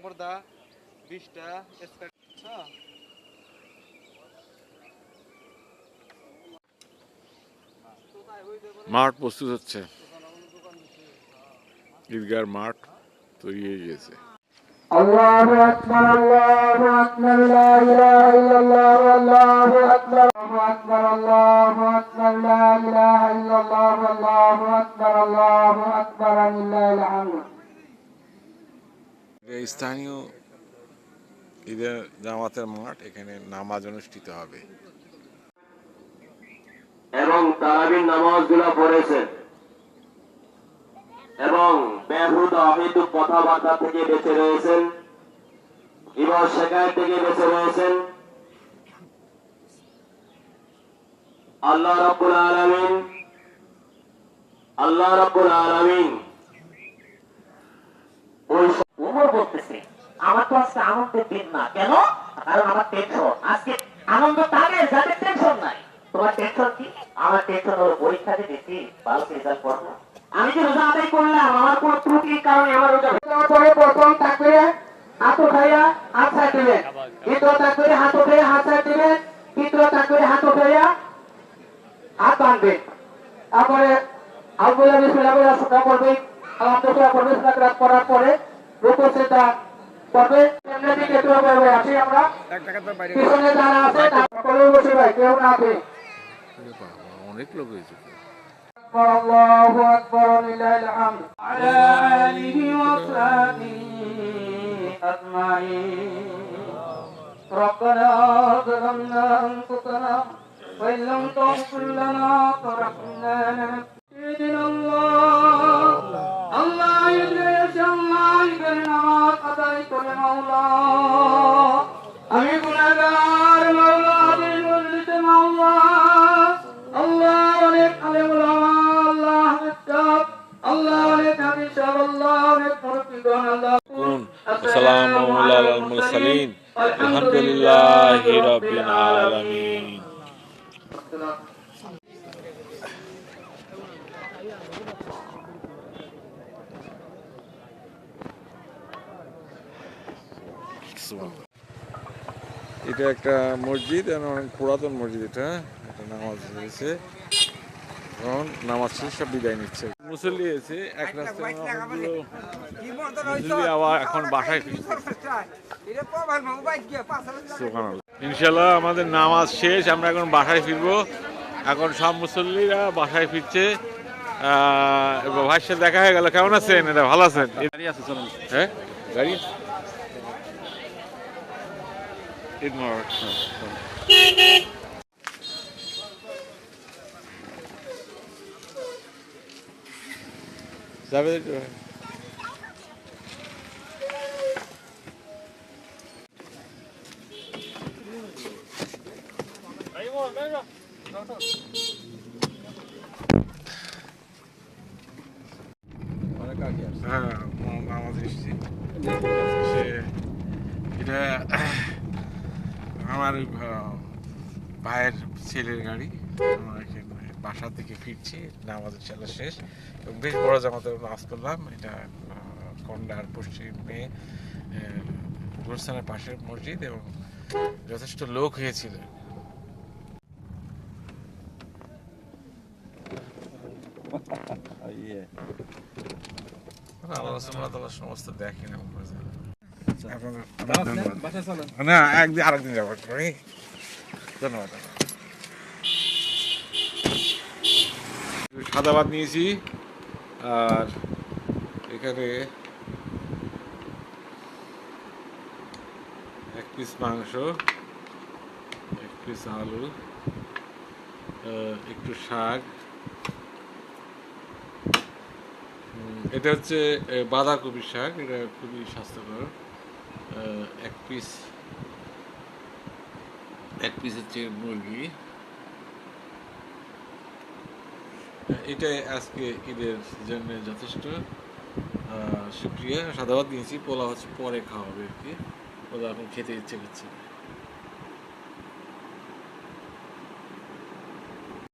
পর্দা 20টা স্কয়ার। মাঠ প্রস্তুত হচ্ছে, ঈদগার মাঠ তৈরি হয়ে গেছে। আল্লাহু আকবার, আল্লাহু আকবার, লা ইলাহা ইল্লাল্লাহ, আল্লাহু আকবার, আল্লাহু আকবার, আল্লাহু আকবার, লা ইলাহা ইল্লাল্লাহ, আল্লাহু আকবার, আল্লাহু আকবার, লিল্লাহিল হামদ। স্থানীয় ঈদের জামাতের মাঠ, এখানে নামাজ অনুষ্ঠিত হবে এবং তারাবির নামাজগুলো পড়েছেন এবং বেহুদ অহেতুক কথাবার্তা থেকে বেঁচে রয়েছেন, ইবাদ শেখায় থেকে বেঁচে রয়েছেন। আল্লাহ রাব্বুল আলামিন ওমর বলতেছে, আমার তো আজকে আনন্দের দিন না। কেন? কারণ আমার টেনশন। আজকে আনন্দ তাদের যাদের টেনশন নাই। তোমার টেনশন কি? আমার টেনশন হলো পরীক্ষা দিয়েছি, ভালো রেজাল্ট করবো। আমি যে রোজা আদায় করলাম, আমার কোন ত্রুটির কারণে আমার রোজা পরে প্রথম তাকবীরে হাত উঠাইয়া হাত ছাড় দিবেন, দ্বিতীয় তাকবীরে হাত উঠাইয়া হাত ছাড় দিবেন, তৃতীয় তাকবীরে হাত উঠাইয়া হাত বাঁধবেন। তারপরে আলহামদুলিল্লাহ বিসমিল্লাহ বলে শুকনা করবে, আলহামদুলিল্লাহ করবে, সালাত করার পরে রুকু সিজদা করবে। সামনে দিকে একটু বলবে, আসি আমরা পিছনে যারা আছে তারপরে বসে ভাই, কেউ না আছে। অনেক লোক হয়েছে। আল্লাহু আকবার, লিল্লাহিল হামদ। আলা আলিহি ওয়া সাহবিহি আজমাইন। রব্বানা যালামনা আনফুসানা ওয়া ইল্লাম তাগফির লানা ওয়া তারহামনা লানাকুনান্না। আল্লাহ ঈদের নামাজ আদায় করে মাওলা, আমি গুনাহগার মাওলা, আমি বলতে মাওলা, আল্লাহ অনেক আলেম ওলামা, আল্লাহ হাফেজ, আল্লাহ অনেক হাফেজ, আল্লাহ অনেক মুরব্বিগণ, আল্লাহ আসসালামু আলাল মুরসালিন, আলহামদুলিল্লাহি রাব্বিল আলামিন। এটা একটা মসজিদ, অনেক পুরাতন মসজিদ। এটা নামাজ হয়েছে, এখন নামাজ শেষ, সব বিদায় নিচ্ছে। মুসল্লি এসে এক রাস্তায় মুসল্লি আবার এখন বাসায় ফিরছে। ইনশাল্লাহ আমাদের নামাজ শেষ, আমরা এখন বাসায় ফিরবো। এখন সব মুসল্লিরা বাসায় ফিরছে। ভাইয়ের সাথে দেখা হয়ে গেল। কেমন আছেন? এটা ভালো আছেন? হ্যাঁ, গাড়ি যাবে। হ্যাঁ, নামাজ এসেছি। এটা আমার ভাইয়ের ছেলের গাড়ি। আমরা এখানে বাসা থেকে ফিরছি, নামাজের চলা শেষ এবং বেশ বড় জামাতে নামাজ করলাম। এটা কন্ডার পশ্চিমে গুলস্তানের পাশের মসজিদ এবং যথেষ্ট লোক হয়েছিল। আল্লাহ সমস্ত দেখি না, না একদিন আরেকদিন যাবো। ধন্যবাদ। সাদা ভাত নিয়েছি, আর এখানে এক পিস মাংস, এক পিস আলু, একটু শাক। এটা হচ্ছে বাঁধাকপির শাক, এটা খুবই স্বাস্থ্যকর। এক পিস হচ্ছে মুরগি। এটাই আজকে ঈদের জন্য যথেষ্ট। শুক্রিয়া। সাদা ভাত নিয়েছি, পোলাও হচ্ছে পরে খাওয়া হবে আর কি। পোলাও এখন খেতে ইচ্ছে করছে।